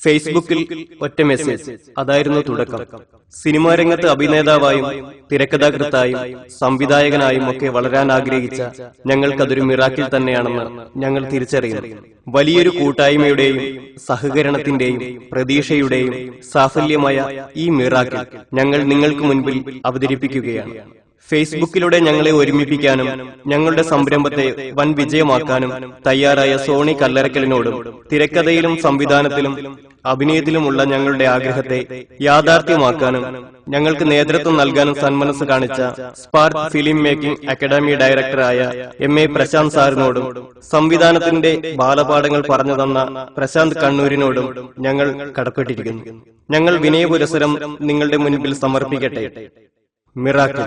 ഫേസ്ബുക്കിൽ ഒറ്റ മെസ്സേജ്, അതായിരുന്നു തുടക്കം. സിനിമാ രംഗത്ത് അഭിനേതാവായും തിരക്കഥാകൃത്തായും സംവിധായകനായും ഒക്കെ വളരാൻ ആഗ്രഹിച്ച ഞങ്ങൾക്കതൊരു മിറാക്കിൾ തന്നെയാണെന്ന് ഞങ്ങൾ തിരിച്ചറിയുന്നു. വലിയൊരു കൂട്ടായ്മയുടെയും സഹകരണത്തിന്റെയും പ്രതീക്ഷയുടെയും സാഫല്യമായ ഈ മിറാക്കിൾ ഞങ്ങൾ നിങ്ങൾക്ക് മുൻപിൽ അവതരിപ്പിക്കുകയാണ്. ഫേസ്ബുക്കിലൂടെ ഞങ്ങളെ ഒരുമിപ്പിക്കാനും ഞങ്ങളുടെ സംരംഭത്തെ വൻ വിജയമാക്കാനും തയ്യാറായ സോണി കല്ലറക്കലിനോടും തിരക്കഥയിലും സംവിധാനത്തിലും അഭിനയത്തിലുമുള്ള ഞങ്ങളുടെ ആഗ്രഹത്തെ യാഥാർത്ഥ്യമാക്കാനും ഞങ്ങൾക്ക് നേതൃത്വം നൽകാനും സന്മനസ് കാണിച്ച സ്പാർക്ക് ഫിലിം മേക്കിംഗ് അക്കാദമി ഡയറക്ടറായ MA പ്രശാന്ത് സാറിനോടും സംവിധാനത്തിന്റെ ബാലപാഠങ്ങൾ പറഞ്ഞു തന്ന പ്രശാന്ത് കണ്ണൂരിനോടും ഞങ്ങൾ കടപ്പെട്ടിരിക്കുന്നു. ഞങ്ങൾ വിനയപുരസ്സരം നിങ്ങളുടെ മുൻപിൽ സമർപ്പിക്കട്ടെ. മിറാക്കിൾ.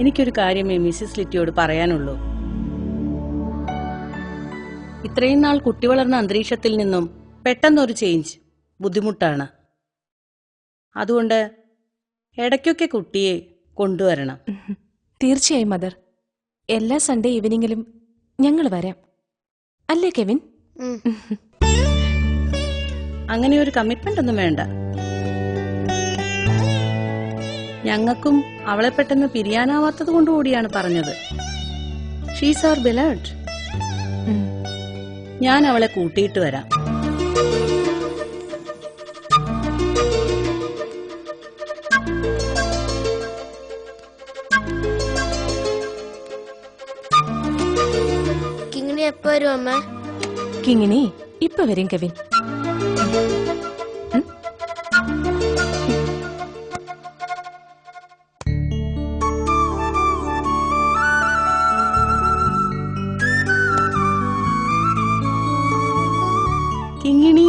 എനിക്കൊരു കാര്യമേ മിസ്സിസ് ലിറ്റിയോട് പറയാനുള്ളൂ. ഇത്രയും നാൾ കുട്ടി വളർന്ന അന്തരീക്ഷത്തിൽ നിന്നും പെട്ടെന്നൊരു ചേഞ്ച് ബുദ്ധിമുട്ടാണ്. അതുകൊണ്ട് ഇടയ്ക്കൊക്കെ കുട്ടിയെ കൊണ്ടുവരണം. തീർച്ചയായും മദർ. എല്ലാ സൺഡേ ഈവനിങ്ങിലും ഞങ്ങൾ വരാം. അല്ലേ കെവിൻ? അങ്ങനെ ഒരു കമ്മിറ്റ്മെന്റ് ഒന്നും വേണ്ട. ഞങ്ങൾക്കും അവളെ പെട്ടെന്ന് പിരിയാനാവാത്തത് കൊണ്ടുകൂടിയാണ് പറഞ്ഞത്. ഷീസ് അവർ ബിലവ്ഡ്. ഞാൻ അവളെ കൂട്ടിയിട്ട് വരാം. കിങ്ങിണി എപ്പോ വരും അമ്മ? കിങ്ങിണി ഇപ്പൊ വരും കെവിൻ. കിങ്ങിണി,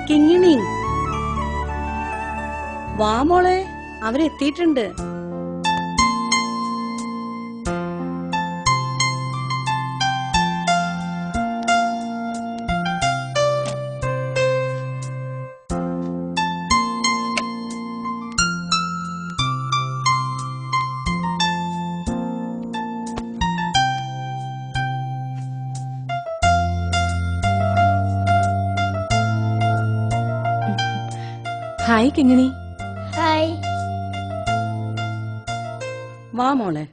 കിങ്ങിണി വാ മോളെ, അവരെത്തിയിട്ടുണ്ട്. ഹായ് കിങ്ങിണി. ഹായ്. വാ മോളെ.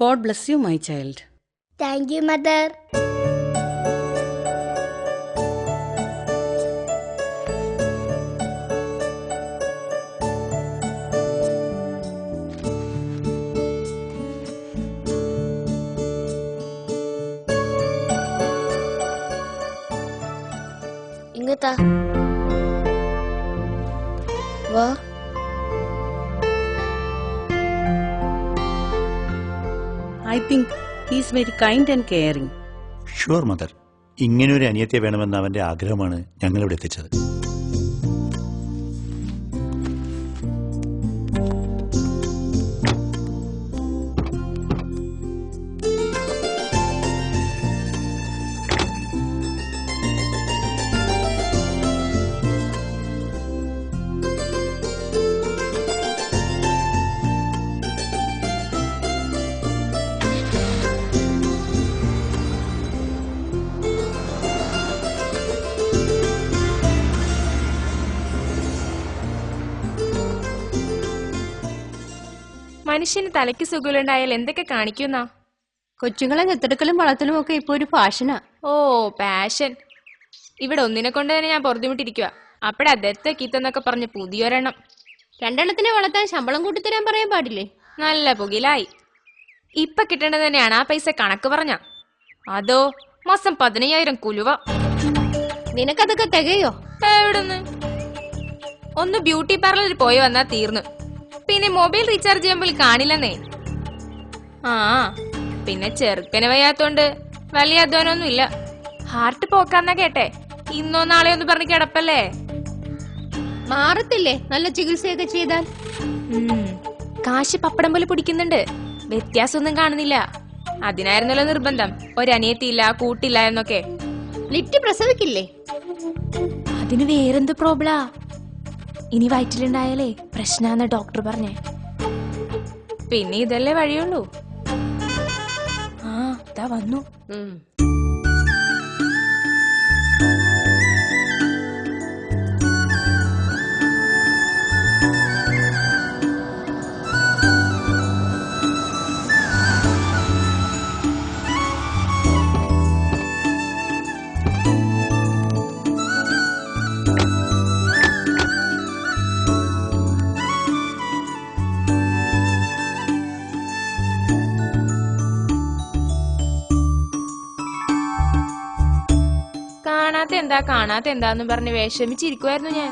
God bless you my child. Thank you mother. ഇങ്ങത്താ വാ. I think he is very kind and caring. Sure mother. ഇങ്ങനൊരു അനിയത്തെ വേണമെന്ന അവന്റെ ആഗ്രഹമാണ് ഞങ്ങളിവിടെ എത്തിച്ചത്. മനുഷ്യന് തലയ്ക്ക് സുഖമുണ്ടായാൽ എന്തൊക്കെ കാണിക്കുന്നാ? കൊച്ചുങ്ങളെ ദത്തെടുക്കലും വളർത്തലും ഒക്കെ ഇപ്പൊ ഒരു ഫാഷനാ. ഓ പാഷൻ. ഇവിടെ ഒന്നിനെ കൊണ്ട് തന്നെ ഞാൻ പൊറുതിമുട്ടിരിക്കുക. അപ്പഴാ ദത്തക്കിത്തെന്നൊക്കെ പറഞ്ഞ് പുതിയൊരെണ്ണം. രണ്ടെണ്ണത്തിനെ വളർത്താൻ ശമ്പളം കൂട്ടിത്തരാൻ പറയാൻ പാടില്ലേ? നല്ല പുകിലായി. ഇപ്പൊ കിട്ടേണ്ടത് തന്നെയാണ്. ആ പൈസ കണക്ക് പറഞ്ഞ അതോ മാസം 15,000 കുലുവ. നിനക്കതൊക്കെ തികയോ? എവിടുന്ന്? ഒന്ന് ബ്യൂട്ടി പാർലറിൽ പോയി വന്നാ തീർന്നു. പിന്നെ മൊബൈൽ റീചാർജ് ചെയ്യുമ്പോൾ കാണില്ലെന്നേ. ആ പിന്നെ ചെറുക്കന് വയ്യാത്തോണ്ട് വലിയ അധ്വാനമൊന്നും ഇല്ല. ഹാർട്ട് പോക്കാന്നാ കേട്ടെ. ഇന്നോ നാളെയോ ഒന്ന് പറഞ്ഞ് കിടപ്പല്ലേ. മാറത്തില്ലേ നല്ല ചികിത്സയൊക്കെ ചെയ്താൽ? കാശ് പപ്പടം പോലെ പിടിക്കുന്നുണ്ട്. വ്യത്യാസമൊന്നും കാണുന്നില്ല. അതിനായിരുന്നല്ലോ നിർബന്ധം. ഒരനിയത്തിയില്ല കൂട്ടില്ല എന്നൊക്കെ. ലിറ്റ് പ്രസവിക്കില്ലേ? അതിന് വേറെന്ത് പ്രോബ്ലാ? ഇനി വയറ്റിലുണ്ടായാലേ പ്രശ്നാന്ന ഡോക്ടർ പറഞ്ഞേ. പിന്നെ ഇതല്ലേ വഴിയുള്ളൂ. ആ ഇതാ വന്നു. കാണാത്ത എന്താന്ന് പറഞ്ഞ് വിഷമിച്ചിരിക്കുവായിരുന്നു ഞാൻ.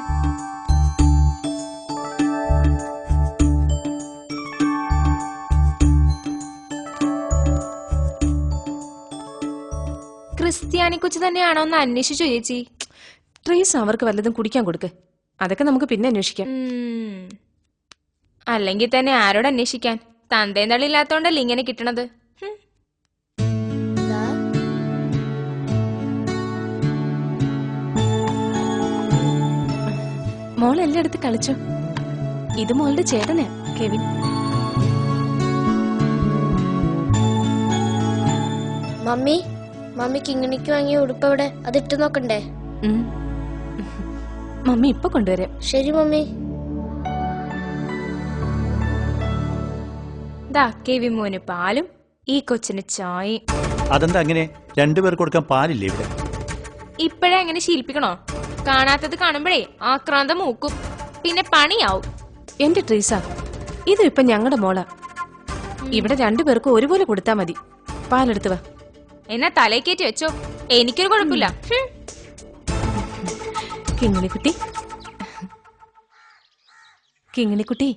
ക്രിസ്ത്യാനി കൊച്ചു തന്നെയാണോ എന്ന് അന്വേഷിച്ചു ചേച്ചി. ട്രീസ് അവർക്ക് വല്ലതും കുടിക്കാൻ കൊടുക്ക്. അതൊക്കെ നമുക്ക് പിന്നെ അന്വേഷിക്കാം. അല്ലെങ്കിൽ തന്നെ ആരോട് അന്വേഷിക്കാൻ? തന്തേം തള്ളില്ലാത്തോണ്ടല്ലേ ഇങ്ങനെ കിട്ടണത്. മോൾ എല്ലായിടത്ത് കളിച്ചോ. ഇത് മോളുടെ ചേട്ടനാ കെവിൻ. മമ്മി കിങ്ങിണിക്ക് വാങ്ങിയ ഉടുപ്പ് എവിടെ? അത് ഇട്ട് നോക്കണ്ടേ? മമ്മി ഇപ്പൊ കൊണ്ടുവരാം. ശരി മമ്മി. ദാ കെവിൻ മോന് പാലും ഈ കൊച്ചിന് ചായയും. അതെന്താ അങ്ങനെ? രണ്ടുപേർ കൊടുക്കാൻ പാലില്ലേ ഇവിടെ? ഇപ്പഴേ അങ്ങനെ ശീലിപ്പിക്കണോ? കാണാത്തത് കാണുമ്പോഴേ ആക്രാന്തം മൂക്കും. പിന്നെ പണിയാവും. എന്റെ ട്രീസ, ഇതും ഇപ്പൊ ഞങ്ങളുടെ മോളാ. ഇവിടെ രണ്ടുപേർക്കും ഒരുപോലെ കൊടുത്താ മതി. പാലെടുത്ത് വാ. എന്നാ തലയേക്കേറ്റി വെച്ചോ. എനിക്കൊരു കുഴപ്പമില്ല. കിങ്ങിണിക്കുട്ടി, കിങ്ങിണിക്കുട്ടി,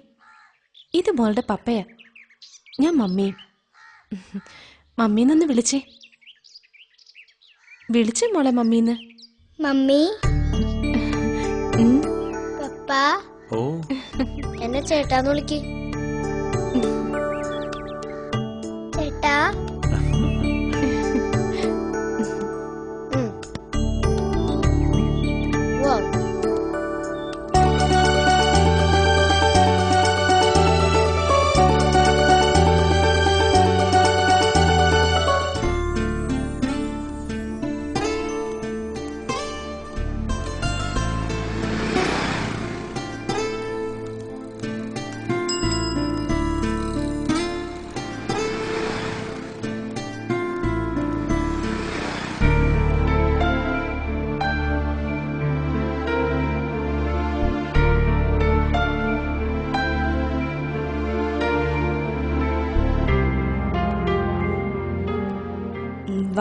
ഇത് മോളുടെ പപ്പയാ. ഞാൻ മമ്മിയും. മമ്മീന്നൊന്ന് വിളിച്ചേ. വിളിച്ചേ മോളെ മമ്മീന്ന്. മമ്മി, പപ്പ, ഓ എന്നെ ചേട്ടാന്ന് വിളിക്ക്. ചേട്ടാ.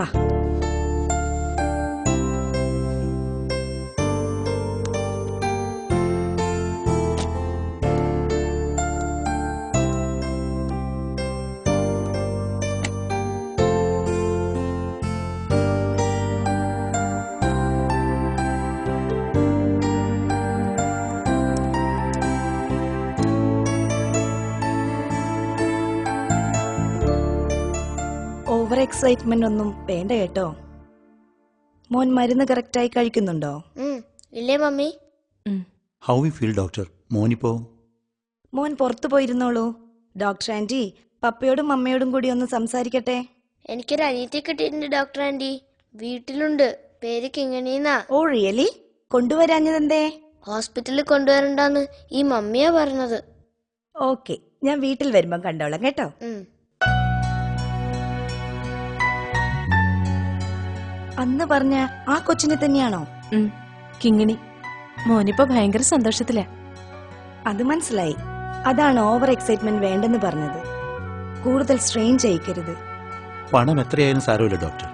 വാ. ഓവർ എക്സൈറ്റ്മെന്റ് ഒന്നും വേണ്ട കേട്ടോ. മോൻ മരുന്ന് കറക്റ്റായി കഴിക്കുന്നുണ്ടോ? ഇല്ലേ mummy? How you feel doctor? മോനിപ്പോ? മോൻ പുറത്തു പോയിരുന്നോളൂ. ഡോക്ടർ ആന്റി പപ്പയോടും അമ്മയോടും കൂടി ഒന്ന് സംസാരിക്കട്ടെ. എനിക്കൊരു അനിയത്തി കിട്ടിയിട്ടുണ്ട് ഡോക്ടർ ആന്റി. വീട്ടിലുണ്ട്. പേര് കിങ്ങണീന്നാ. Oh really? കൊണ്ടുവരാഞ്ഞതെന്തേ? ഹോസ്പിറ്റലിൽ കൊണ്ടുവരണ്ടാന്ന് ഈ മമ്മിയാ പറഞ്ഞത്. ഓക്കെ, ഞാൻ വീട്ടിൽ വരുമ്പം കണ്ടോളാം കേട്ടോ. അന്ന് പറഞ്ഞ ആ കൊച്ചിനെ തന്നെയാണോ? കിങ്ങിണി. മോനിപ്പോ ഭയങ്കര സന്തോഷത്തിലാ. അത് മനസ്സിലായി. അതാണ് ഓവർ എക്സൈറ്റ്മെന്റ് വേണ്ടെന്ന് പറഞ്ഞത്. കൂടുതൽ സ്ട്രെയിൻ ചെയ്യിക്കരുത്. പണം എത്രയായാലും സാരമില്ല ഡോക്ടർ.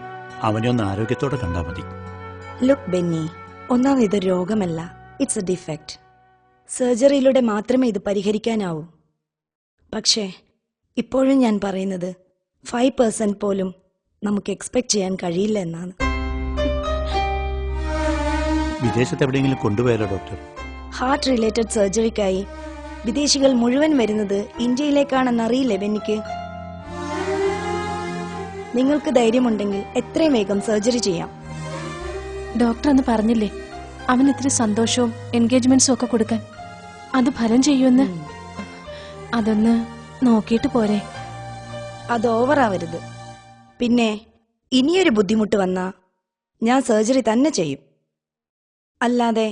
അവനെ ഒന്ന് ആരോഗ്യത്തോടെ കണ്ടാൽ മതി. ലുക്ക് ബെന്നി, ഒന്നാമത് ഇത് രോഗമല്ല, ഇറ്റ്സ് എ ഡിഫെക്റ്റ്. സർജറിയിലൂടെ മാത്രമേ ഇത് പരിഹരിക്കാനാവൂ. പക്ഷേ ഇപ്പോഴും ഞാൻ പറയുന്നത് 5% പോലും നമുക്ക് എക്സ്പെക്ട് ചെയ്യാൻ കഴിയില്ല എന്നാണ്. വിദേശത്ത് എവിടെയെങ്കിലും കൊണ്ടുപോയാലോ ഡോക്ടർ? ഹാർട്ട് റിലേറ്റഡ് സർജറിക്കായി വിദേശികൾ മുഴുവൻ വരുന്നത് ഇന്ത്യയിലേക്കാണെന്നറിയില്ലേ ബെന്നിക്ക്? നിങ്ങൾക്ക് ധൈര്യമുണ്ടെങ്കിൽ എത്രയും വേഗം സർജറി ചെയ്യാം. ഡോക്ടർ അന്ന് പറഞ്ഞില്ലേ അവൻ ഇത്തിരി സന്തോഷവും എൻഗേജ്മെന്റ്സും ഒക്കെ കൊടുക്കാൻ. അത് ഫലം ചെയ്യുമെന്ന്. അതൊന്ന് നോക്കിയിട്ട് പോരെ. അത് ഓവറാവരുത്. പിന്നെ ഇനിയൊരു ബുദ്ധിമുട്ട് വന്നാ ഞാൻ സർജറി തന്നെ ചെയ്യും. അല്ലാതെ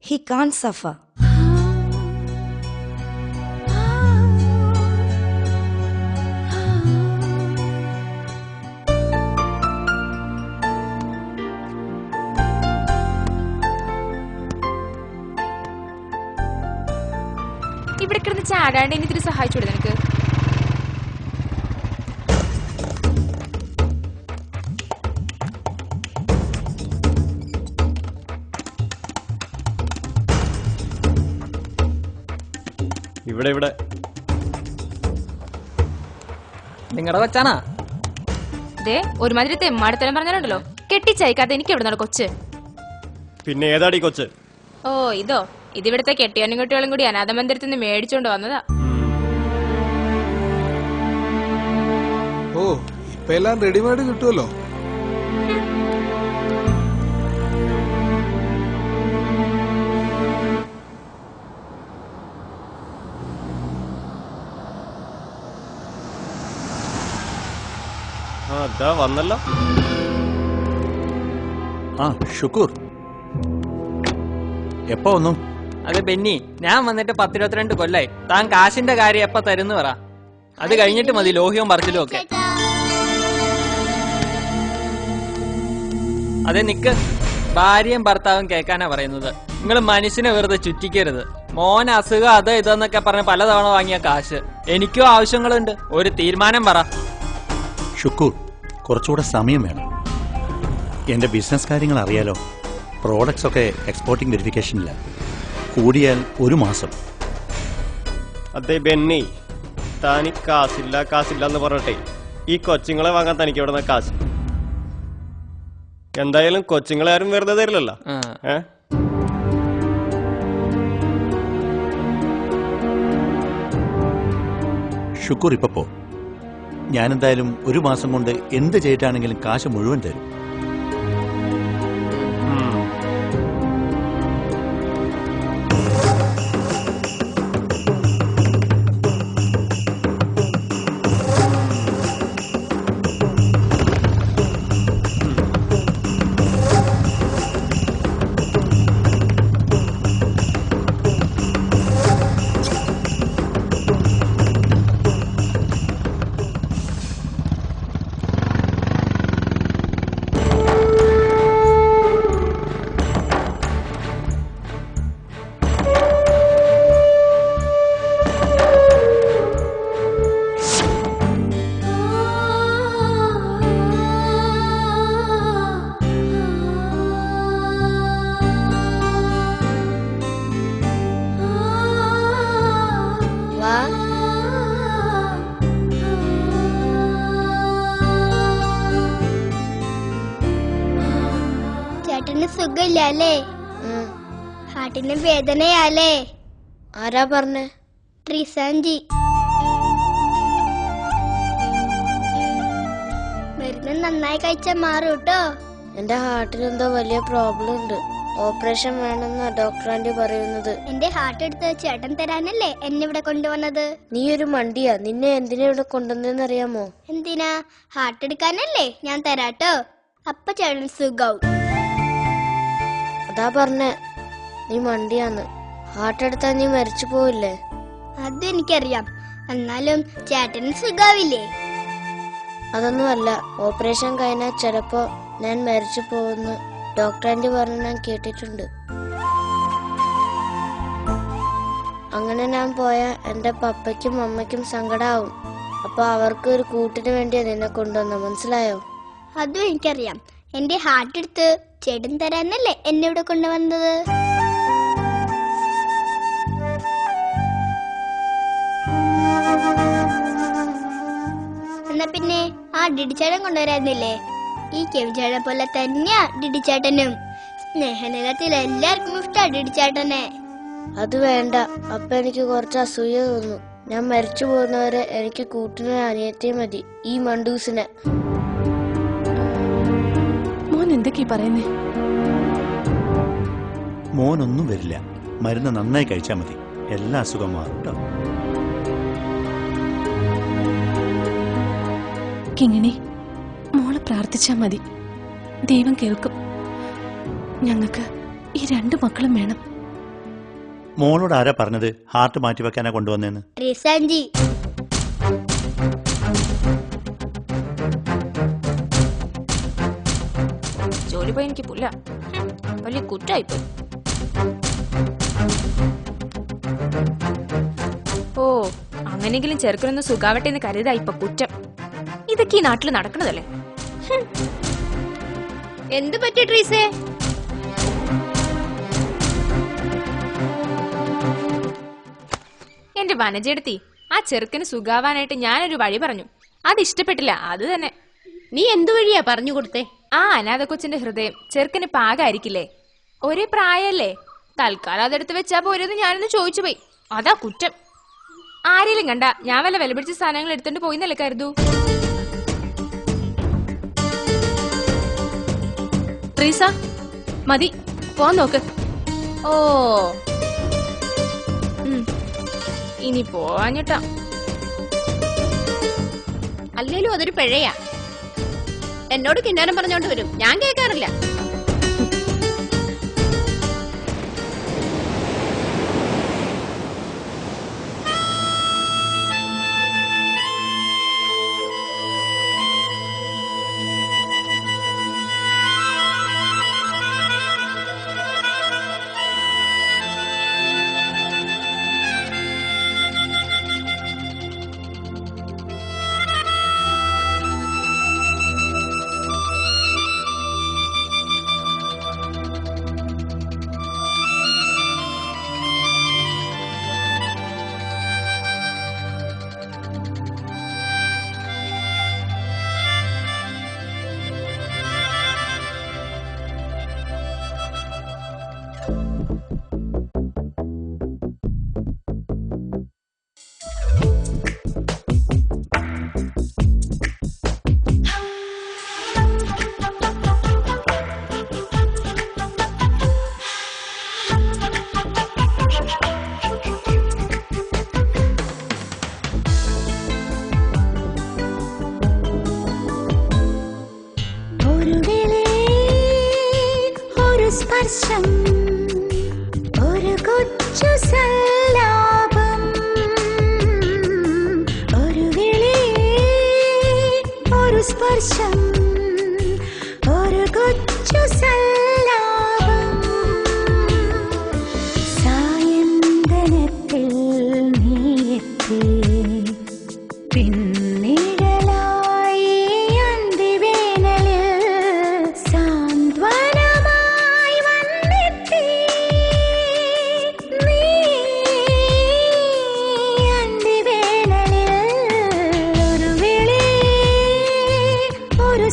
ഹി കാൺ സഫർ. ഇവിടെ കിടന്ന് ചാടാണ്ട് ഇനി ഇത്തിരി സഹായിച്ചോളൂ നിനക്ക്. ഇവിടെ ഇവിടെ നിങ്ങളുടെ കൊച്ചാനാ? ദേ ഒരുമാതിരി തെമ്മാടിത്തരം പറഞ്ഞാലുണ്ടല്ലോ, കെട്ടിച്ചയക്കാത്ത എനിക്ക് എവിടെ നിന്നാണ് കൊച്ച്? പിന്നെ ഏതാടി കൊച്ച്? ഓ ഇതോ, ഇതിവിടുത്തെ കെട്ടിയാനും കുട്ടികളും കൂടി അനാഥ മന്ദിരത്തിൽ നിന്ന് മേടിച്ചോണ്ട് വന്നതാ. ഓ ഇപ്പൊ എല്ലാം റെഡിമെയ്ഡ് കിട്ടുമല്ലോ. അതാ വന്നല്ലോ. ആ ഷുക്കൂർ, എപ്പോ വന്നു? അതെ ബെന്നി, ഞാൻ വന്നിട്ട് 10-22 കൊല്ലായി. താൻ കാശിന്റെ കാര്യം എപ്പ തരുന്നു പറ. അത് കഴിഞ്ഞിട്ട് മതി ലോഹ്യവും പറച്ചിലും ഒക്കെ. അതെ നിക്ക്, ഭാര്യയും ഭർത്താവും കേൾക്കാനാ പറയുന്നത്. നിങ്ങൾ മനുഷ്യനെ വെറുതെ ചുറ്റിക്കരുത്. മോൻ അസുഖം അത് ഇതെന്നൊക്കെ പറഞ്ഞ് പലതവണ വാങ്ങിയ കാശ്. എനിക്കും ആവശ്യങ്ങളുണ്ട്. ഒരു തീരുമാനം പറ. ഷുക്കൂർ, കുറച്ചുകൂടെ സമയം വേണം. എന്റെ ബിസിനസ് കാര്യങ്ങൾ അറിയാലോ. പ്രോഡക്ട്സ് ഒക്കെ എക്സ്പോർട്ടിംഗ് വെരിഫിക്കേഷനില്ല. കൂടിയാൽ 1 മാസം. അതെ ബെന്നി, താനി കാശില്ല എന്ന് പറഞ്ഞിട്ടേ ഈ കൊച്ചുങ്ങളെ വാങ്ങാൻ തനിക്ക് എവിടെ നിന്ന് കാശ്? എന്തായാലും കൊച്ചുങ്ങളെ ആരും വെറുതെ തരില്ലല്ലോ. ഷുക്കൂർ ഇപ്പൊ പോ. ഞാനെന്തായാലും 1 മാസം കൊണ്ട് എന്ത് ചെയ്തിട്ടാണെങ്കിലും കാശ് മുഴുവൻ തരും. അല്ലേ? ഹാർട്ടിന് വേദനയാലേ? ആരാ പറഞ്ഞേ? ട്രിസാൻജി. മരുന്ന് നന്നായി കഴിച്ചാൽ മാറും കേട്ടോ. എന്റെ ഹാർട്ടിന് എന്തോ വലിയ പ്രോബ്ലം ഉണ്ട്. ഓപ്പറേഷൻ വേണമെന്നാ ഡോക്ടർ ആന്റി പറയുന്നത്. എന്റെ ഹാർട്ട് എടുത്ത് ചേട്ടൻ തരാനല്ലേ എന്നെ ഇവിടെ കൊണ്ടുവന്നത്? നീ ഒരു മണ്ടിയാ. നിന്നെ എന്തിനാ ഇവിടെ കൊണ്ടുവന്നതെന്ന് അറിയാമോ? എന്തിനാ? ഹാർട്ട് എടുക്കാനല്ലേ? ഞാൻ തരാട്ടോ. അപ്പൊ ചേട്ടൻ സുഖാവും. അതാ പറഞ്ഞേ നീ മണ്ടിയാന്ന്. ഹാർട്ട് എടുത്താൽ നീ മരിച്ചു പോവില്ലേ? അത് എനിക്കറിയാം. എന്നാലും ചേട്ടന് സുഖാവില്ലേ? അതൊന്നുമല്ല. ഓപ്പറേഷൻ കഴിഞ്ഞാൽ ചിലപ്പോ ഞാൻ മരിച്ചു പോകുന്നു ഡോക്ടർ ആന്റി പറഞ്ഞ് ഞാൻ കേട്ടിട്ടുണ്ട്. അങ്ങനെ ഞാൻ പോയാൽ എന്റെ പപ്പയ്ക്കും അമ്മയ്ക്കും സങ്കടാവും. അപ്പൊ അവർക്ക് ഒരു കൂട്ടിന് വേണ്ടിയാ നിന്നെ കൊണ്ടുവന്ന. മനസ്സിലായോ? അതും എനിക്കറിയാം. എന്റെ ഹാർട്ട് എടുത്ത് ചേട്ടൻ തരാനല്ലേ എന്നെ ഇവിടെ കൊണ്ടുവന്നത്. എന്നാ പിന്നെ ആ ഡിഡിച്ചേട്ടൻ കൊണ്ടുവരാന്നില്ലേ? ഈ കെവിചേട്ടനെ പോലെ തന്നെയാ ഡിഡിച്ചേട്ടനും. സ്നേഹനിലത്തിൽ എല്ലാവർക്കും ഇഷ്ടാ ഡിഡിച്ചേട്ടനെ. അത് വേണ്ട. അപ്പൊ എനിക്ക് കുറച്ച് അസൂയ തോന്നുന്നു. ഞാൻ മരിച്ചു പോകുന്നവരെ എനിക്ക് കൂട്ടിന് അനിയത്തിയെ മതി. ഈ മണ്ടൂസിനെ. മോൻ എന്തൊക്കെയാ പറയുന്നേ? മോനൊന്നും വരില്ല. മരുന്ന് നന്നായി കഴിച്ചാൽ മതി. എല്ലാ അസുഖം മാറും കേട്ടോ. കിങ്ങിണി, മോള് പ്രാർത്ഥിച്ചാ മതി. ദൈവം കേൾക്കും. ഞങ്ങൾക്ക് ഈ 2 മക്കളും വേണം. മോളോട് ആരാ പറഞ്ഞത് ഹാർട്ട് മാറ്റിവെക്കാനാ കൊണ്ടുവന്നേന്ന്? ട്രിസാൻജി. ജോലി പോയി എനിക്ക് പുല്ല. വലിയ കുറ്റായിപ്പോയി. ഓ, അങ്ങനെങ്കിലും ചെറുക്കനൊന്ന് സുഖാവട്ടെ എന്ന് കരുതാ ഇപ്പൊ കുറ്റം. ഇതൊക്കെ ഈ നാട്ടിൽ നടക്കണതല്ലേ? എന്ത് പറ്റി ട്രീസേ? എന്റെ വനജെടുത്തി, ആ ചെറുക്കന് സുഖാവാനായിട്ട് ഞാനൊരു വഴി പറഞ്ഞു. അത് ഇഷ്ടപ്പെട്ടില്ല. അത് തന്നെ. നീ എന്തു വഴിയാ പറഞ്ഞു കൊടുത്തേ? ആ അനാഥ കൊച്ചിന്റെ ഹൃദയം ചെറുക്കന് പാകായിരിക്കില്ലേ? ഒരേ പ്രായല്ലേ? തൽക്കാലം അതെടുത്ത് വെച്ചാ പോരെന്ന് ഞാനൊന്ന് ചോദിച്ചു പോയി. അതാ കുറ്റം. ആരെങ്കിലും കണ്ട ഞാൻ വല്ല വില പിടിച്ച സാധനങ്ങൾ എടുത്തോണ്ട് പോയിന്നല്ലേ കരുതൂ. ട്രീസ, മതി, പോവാൻ നോക്ക്. ഓ, ഇനി പോവാഞ്ഞിട്ടാ. അല്ലേലും അതൊരു പിഴയാ. എന്നോട് കിന്നാരം പറഞ്ഞോണ്ട് വരും. ഞാൻ കേൾക്കാറില്ല. സ്പർശം ഒരു കൊച്ചു സല്ലാപം ഒരു വിളി ഒരു സ്പർശം ഒരു കൊച്ചു സല്ലാപം സായന്തനത്തിൽ നീയെത്തി പിന്നിഴലായി അന്തിവേനലിൽ സാന്ത്വനമായി വന്നെത്തി നീ അന്തിവേനലിൽ ഒരു വിളി ഒരു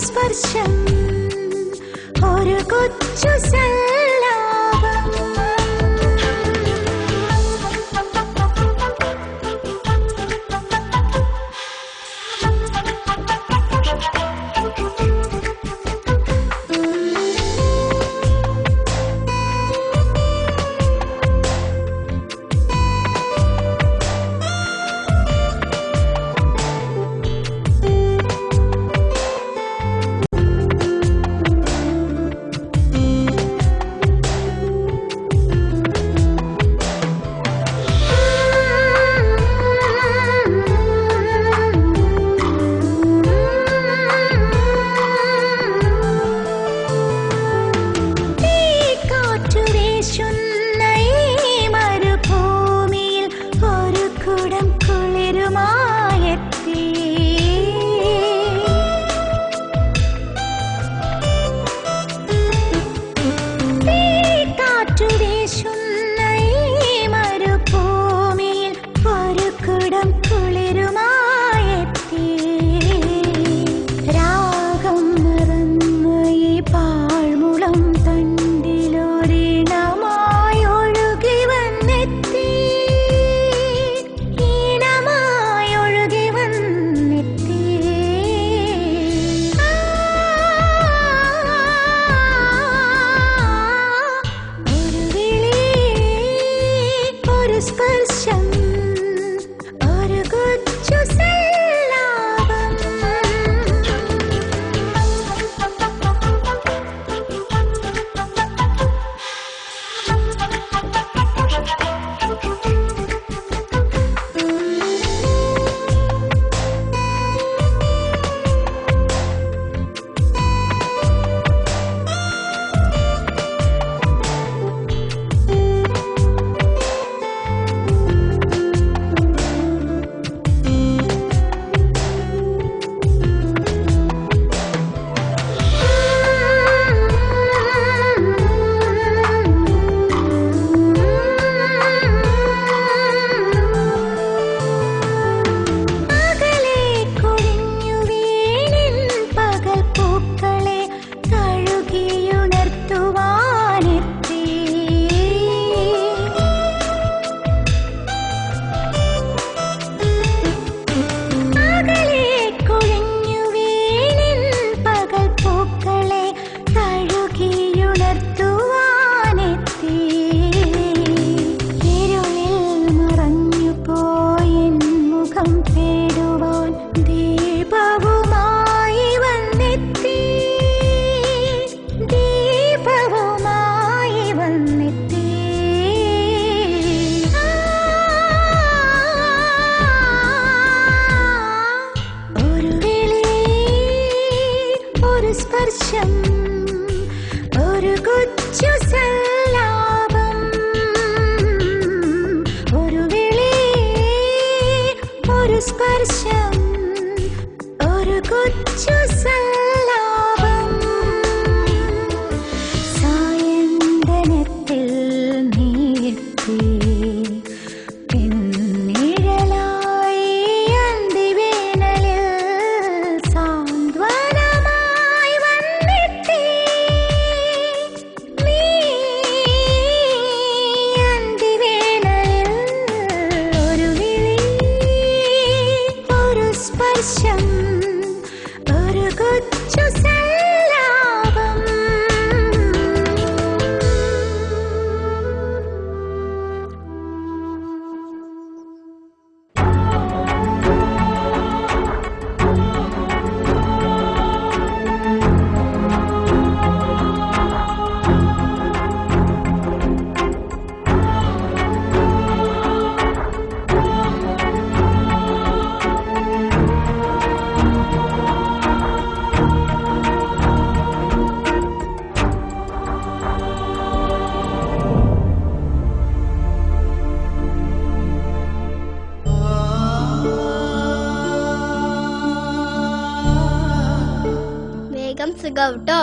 സുഖാവും ട്ടോ.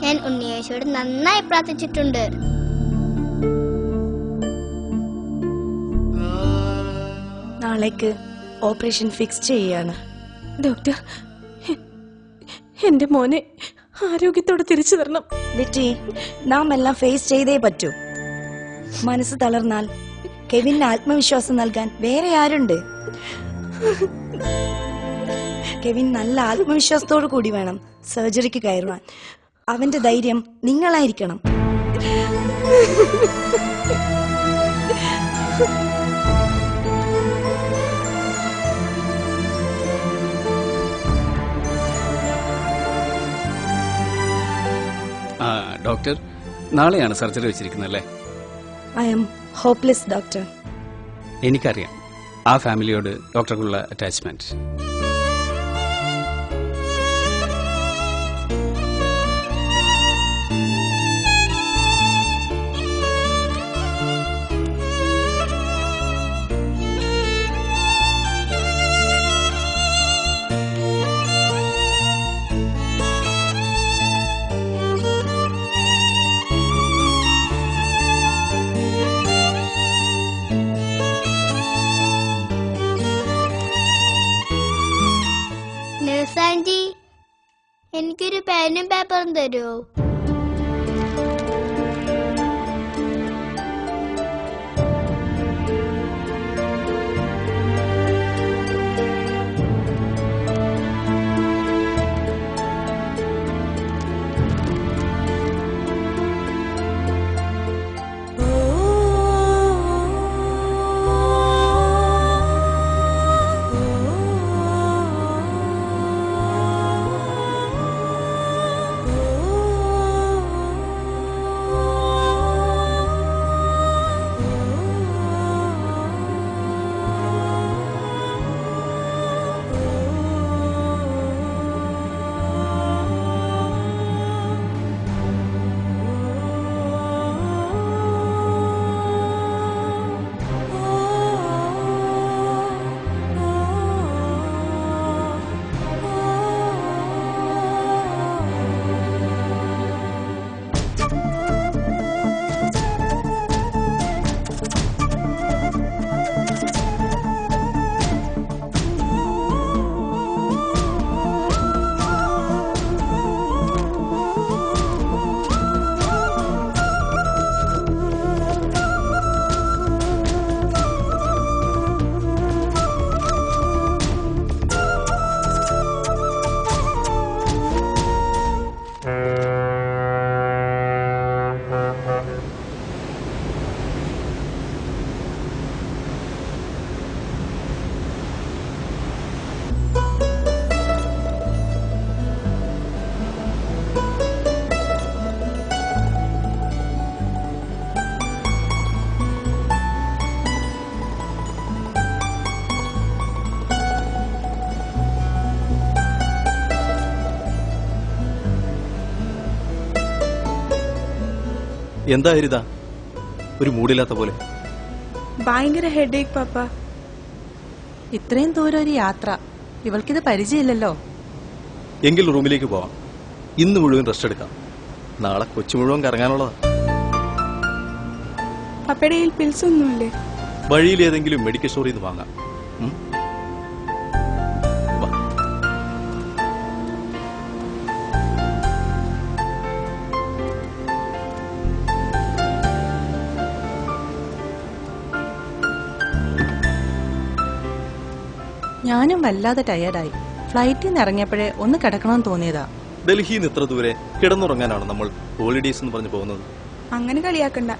ഞാൻ ഉണ്ണിയേശോട് നന്നായി പ്രാർത്ഥിച്ചിട്ടുണ്ട്. നാളേക്ക് ഓപ്പറേഷൻ ഫിക്സ് ചെയ്യാണ്. ഡോക്ടർ, എന്റെ മോനെ ആരോഗ്യത്തോടെ തിരിച്ചു തരണം. ലിറ്റി, നാം എല്ലാം ഫേസ് ചെയ്തേ പറ്റൂ. മനസ്സ് തളർന്നാൽ കെവിന് ആത്മവിശ്വാസം നൽകാൻ വേറെ ആരുണ്ട്? കെവിൻ നല്ല ആത്മവിശ്വാസത്തോടു കൂടി വേണം സർജറിക്ക് കയറുവാൻ. അവന്റെ ധൈര്യം നിങ്ങളായിരിക്കണം. ഡോക്ടർ, നാളെയാണ് സർജറി വെച്ചിരിക്കുന്നല്ലേ? I am hopeless doctor. എനിക്കറിയാം ആ ഫാമിലിയോട് ഡോക്ടർക്കുള്ള അറ്റാച്ച്മെന്റ്. ആന്റി, എനിക്കൊരു പേനും പേപ്പറും തരുമോ? എന്തായിരുതാ ഒരു മൂടില്ലാത്ത പോലെ? ഭയങ്കര ഹെഡേക്ക് പാപ്പ. ഇത്രയും ദൂരം ഒരു യാത്ര, ഇവൾക്കിത് പരിചയമില്ലല്ലോ. എങ്കിൽ റൂമിലേക്ക് പോവാം. ഇന്ന് മുഴുവൻ റെസ്റ്റ് എടുക്കാം. നാളെ കൊച്ചു മുഴുവൻ കറങ്ങാനുള്ളതാ. പപ്പയുടെ കയ്യിൽ പിൽസ് ഒന്നുമില്ലേ? വഴിയിൽ ഏതെങ്കിലും മെഡിക്കൽ സ്റ്റോറിൽ നിന്ന് വാങ്ങാം. ഞാനും വല്ലാതെ ടയേർഡായി. ഫ്ലൈറ്റിൽ നിന്ന് ഇറങ്ങിയപ്പോഴേ ഒന്ന് കിടക്കണമെന്ന് തോന്നിയതാ. ഡൽഹിയിൽ നിന്ന് ഇത്ര ദൂരെ കിടന്നുറങ്ങാനാണ് നമ്മൾ ഹോളിഡേയ്സ് എന്ന് പറഞ്ഞു പോകുന്നത്. അങ്ങനെ കളിയാക്കണ്ട.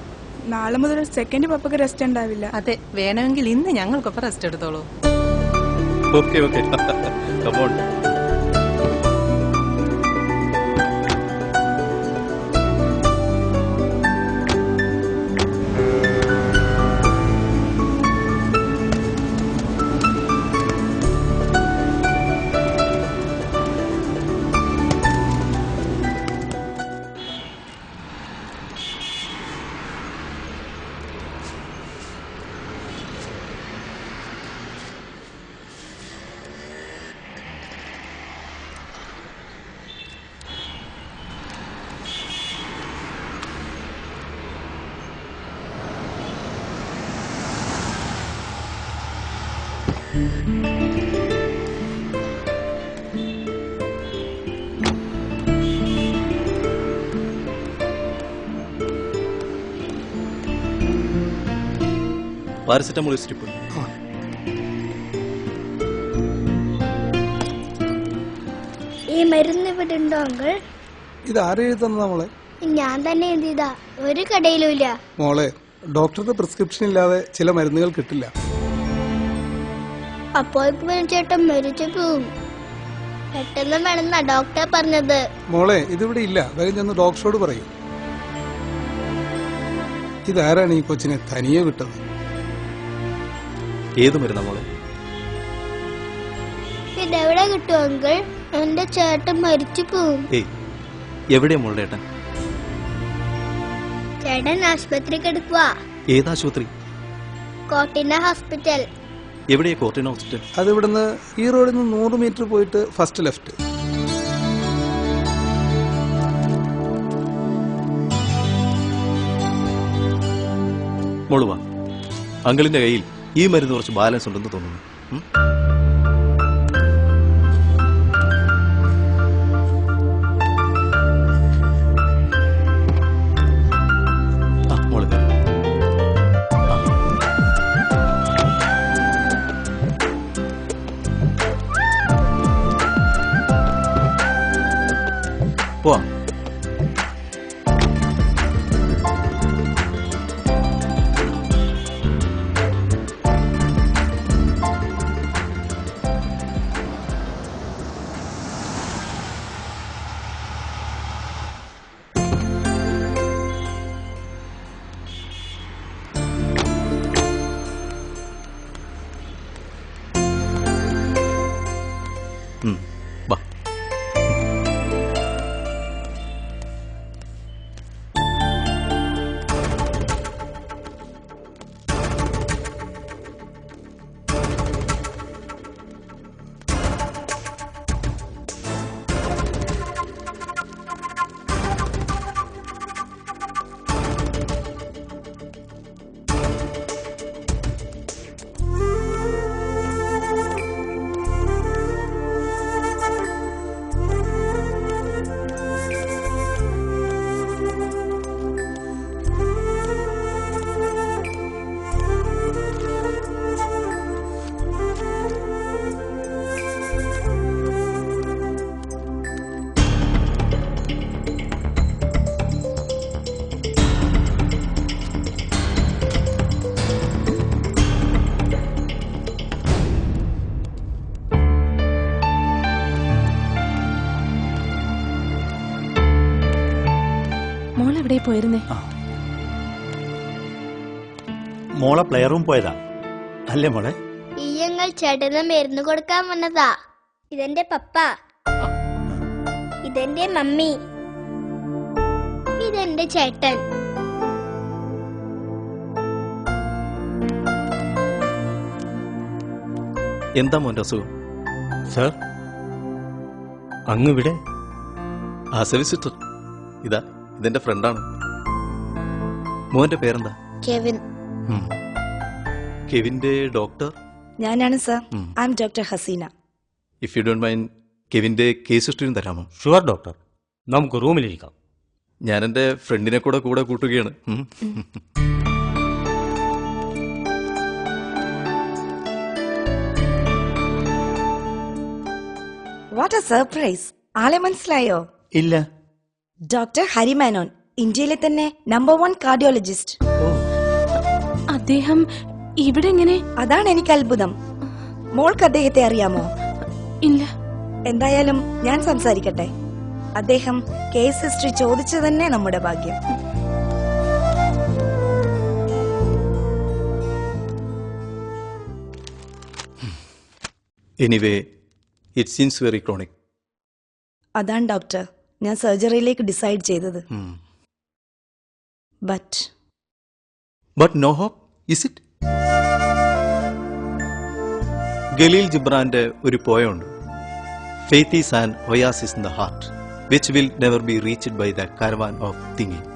നാളെ മുതൽ സെക്കൻഡ് പപ്പക്ക് റെസ്റ്റ് ഉണ്ടാവില്ല. അതെ, വേണമെങ്കിൽ ഇന്ന് ഞങ്ങൾക്കൊപ്പം റെസ്റ്റ് എടുത്തോളൂ. Okay okay, come on. Paracetamol strip. ഈ മരുന്ന് ഇവിടെ ഉണ്ടോ അങ്കിൾ? ഇത് ആരെഴുതി തന്നതാ മോളെ? ഞാൻ തന്നെ എഴുതിയതാ, ഒരു കടയിലും ഇല്ല. മോളെ, ഡോക്ടറുടെ പ്രിസ്ക്രിപ്ഷൻ ഇല്ലാതെ ചില മരുന്നുകൾ കിട്ടില്ല. അപ്പോൾ ചേട്ടൻ മരിച്ചു പോവും. പെട്ടെന്ന് വേണമെന്നാ ഡോക്ടർ പറഞ്ഞത്. മോളെ, ഇതിവിടെ ഇല്ല. വേഗം ചെന്ന് ഡോക്ടറോട് പറയൂ. ഇതാരാണ് ഈ കൊച്ചിനെ തനിയെ വിട്ടത്? ഏത് മരുന്നാ മോളെ? ഇതെവിടെ കിട്ടും അങ്കിൾ? എന്റെ ചേട്ടൻ മരിച്ചു പോവും. ഏയ്, എവിടെയാ മോളുടെ ഏട്ടൻ? ചേട്ടൻ ആശുപത്രിക്ക് എടുക്കുക. ഏതാശുപത്രി? കോട്ടിന ഹോസ്പിറ്റൽ. എവിടെയാ കോർട്ടിന ഹോസ്പിറ്റൽ? അത് ഇവിടുന്ന് ഈ റോഡിൽ നിന്ന് 100 മീറ്റർ പോയിട്ട് ഫസ്റ്റ് ലെഫ്റ്റ്. മോള് വാ. അങ്കിളിന്റെ കയ്യിൽ ഈ മരുന്ന് കുറച്ച് ബാലൻസ് ഉണ്ടെന്ന് തോന്നുന്നു. മോള് പോവാ. വാ. മോളെവിടെ പോയിരുന്നേ? മോളെ പ്ലേ റൂം പോയതാ അല്ലേ മോളെ? ഈ ഞങ്ങൾ ചേട്ടന് മരുന്ന് കൊടുക്കാൻ വന്നതാ. ഇതെന്റെ പപ്പ, ഇതെന്റെ മമ്മി, ഇതെന്റെ ചേട്ടൻ. എന്താ മോന്റെ അസുഖം? സർ, അങ്ങ് ഇവിടെ? വിസിറ്റർ. ഇതെന്റെ ഫ്രണ്ടാണ്. മോന്റെ പേരെന്താ? കെവിൻ. കെവിന്റെ ഡോക്ടർ ഞാനാണ് sir. I am doctor Haseena. If you don't mind കെവിന്റെ കേസ് ഹിസ്റ്ററിയും തരാമോ? ഷുവർ ഡോക്ടർ, നമുക്ക് റൂമിലിരിക്കാം. ഞാൻ എന്റെ ഫ്രണ്ടിനെ കൂടെ കൂട്ടുകയാണ്. What A surprise. ആളെ മനസ്സിലായോ? ഇല്ല. ഡോക്ടർ ഹരിമേനോൻ, ഇന്ത്യയിലെ തന്നെ നമ്പർ 1 കാർഡിയോളജിസ്റ്റ്. അദ്ദേഹം ഇവിടെ എങ്ങനെ? അതാണ് എനിക്ക് അത്ഭുതം. മോൾക്ക് അദ്ദേഹത്തെ അറിയാമോ? ഇല്ല. എന്തായാലും ഞാൻ സംസാരിക്കട്ടെ. അദ്ദേഹം കേസ് ഹിസ്റ്ററി ചോദിച്ചു തന്നെ നമ്മുടെ ഭാഗ്യം. Anyway, it seems very chronic. അതാണ് ഡോക്ടർ ഞാൻ സർജറിയിലേക്ക് ഡിസൈഡ് ചെയ്തത്. But no hope, is it? Khalil ജിബ്രാന്റെ ഒരു പോയമുണ്ട്. Faith is an oasis in the heart which will never be reached by the caravan of thinking.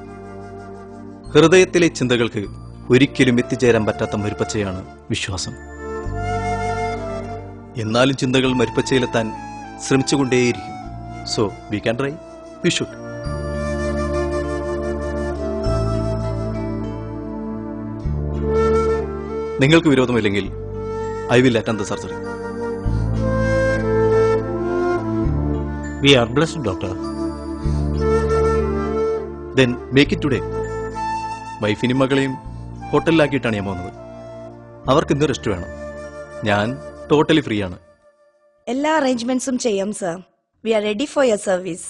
ഹൃദയത്തിലെ ചിന്തകൾക്ക് ഒരിക്കലും എത്തിച്ചേരാൻ പറ്റാത്ത മരുപ്പച്ചയാണ് വിശ്വാസം. എന്നാലും ചിന്തകൾ മരുപ്പച്ചയിലെത്താൻ ശ്രമിച്ചുകൊണ്ടേയിരിക്കും. So we can try, we should. നിങ്ങൾക്ക് വിരോധമില്ലെങ്കിൽ I will attend the surgery. We are blessed doctor. Then make it today. വൈഫിനും മകളെയും ഹോട്ടലിലാക്കിയിട്ടാണ് ഞാൻ പോകുന്നത്. അവർക്ക് ഇന്ന് റെസ്റ്റ് വേണം. ഞാൻ ടോട്ടലി ഫ്രീ ആണ്. എല്ലാ അറേഞ്ച്മെന്റ്സും ചെയ്യാം sir. We are ready for your service.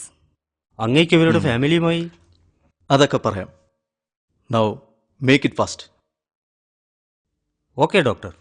അങ്ങേക്ക് ഇവരുടെ ഫാമിലിയുമായി അതൊക്കെ പറയാം. Now make it fast. Okay doctor.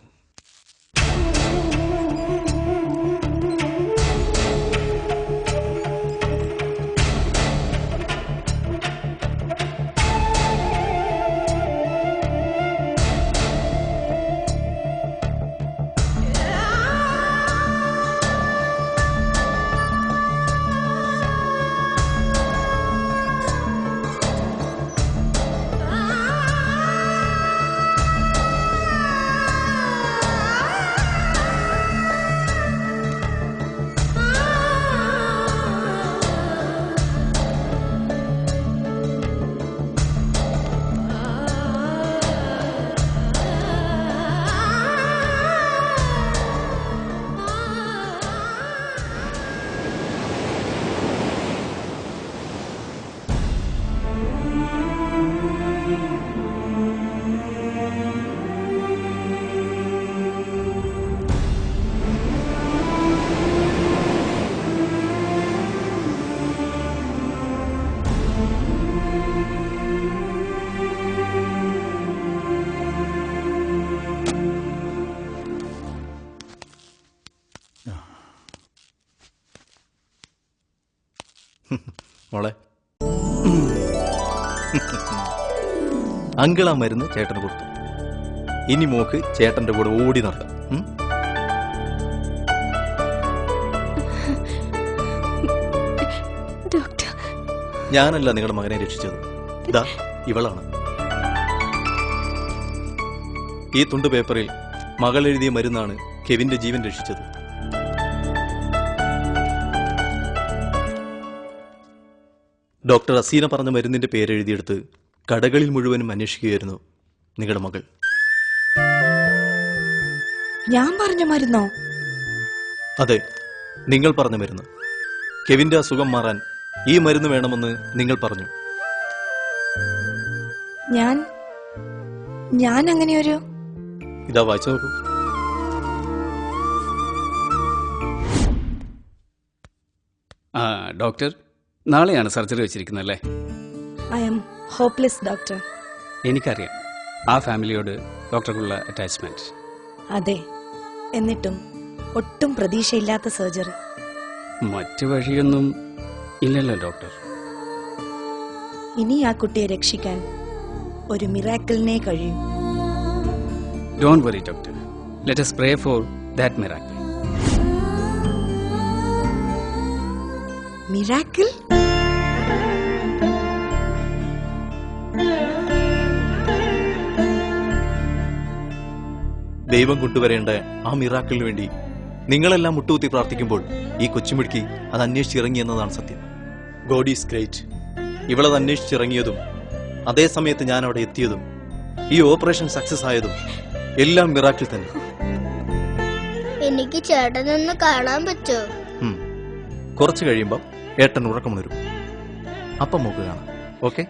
മോളെ, അങ്കിൾ ആ മരുന്ന് ചേട്ടന് കൊടുത്തു. ഇനി മോക്ക് ചേട്ടന്റെ കൂടെ ഓടി നടക്കാം. ഞാനല്ല നിങ്ങളുടെ മകനെ രക്ഷിച്ചത്, ഇതാ ഇവളാണ്. ഈ തുണ്ട് പേപ്പറിൽ മകൾ എഴുതിയ മരുന്നാണ് കെവിന്റെ ജീവൻ രക്ഷിച്ചത്. ഡോക്ടർ അസീന പറഞ്ഞ മരുന്നിന്റെ പേരെഴുതിയെടുത്ത് കടകളിൽ മുഴുവനും അന്വേഷിക്കുകയായിരുന്നു നിങ്ങളുടെ മകൾ. ഞാൻ പറഞ്ഞ മരുന്നോ? അതെ, നിങ്ങൾ പറഞ്ഞ മരുന്ന്. കെവിന്റെ അസുഖം മാറാൻ ഈ മരുന്ന് വേണമെന്ന് നിങ്ങൾ പറഞ്ഞു. ഞാൻ അങ്ങനെയൊരു ഇതാ വായിച്ചു നോക്കൂ. ഡോക്ടർ, നാളെയാണ് സർജറി വെച്ചിരിക്കുന്നത് അല്ലേ? I am hopeless doctor. എനിക്കറിയാം ആ ഫാമിലിയോട് ഡോക്ടർക്കുള്ള അറ്റാച്ച്മെന്റ്. അതെ, എന്നിട്ടും ഒട്ടും പ്രതീക്ഷയില്ലാത്ത സർജറി. മറ്റു വഴിയൊന്നും ഇല്ലല്ലോ ഡോക്ടർ. ഇനി ആ കുട്ടിയെ രക്ഷിക്കാൻ ഒരു മിറാക്കിളിനെ കഴിയും. Don't worry doctor, let us pray for that miracle. Miracle? ദൈവം കൊണ്ടുവരേണ്ട ആ മിറാക്കിളിന് വേണ്ടി നിങ്ങളെല്ലാം മുട്ടുകുത്തി പ്രാർത്ഥിക്കുമ്പോൾ ഈ കൊച്ചുമിടുക്കി അത് അന്വേഷിച്ചിറങ്ങിയെന്നതാണ് സത്യം. God is great. ഇവളത് അന്വേഷിച്ചിറങ്ങിയതും അതേ സമയത്ത് ഞാൻ അവിടെ എത്തിയതും ഈ ഓപ്പറേഷൻ സക്സസ് ആയതും എല്ലാം മിറാക്കിൾ തന്നെ. എനിക്ക് ചേട്ടനൊന്ന് കാണാൻ പറ്റോ? കുറച്ച് കഴിയുമ്പോൾ ഏട്ടൻ ഉറക്കമുണരും. അപ്പം നോക്ക് കാണാം. ഓക്കെ?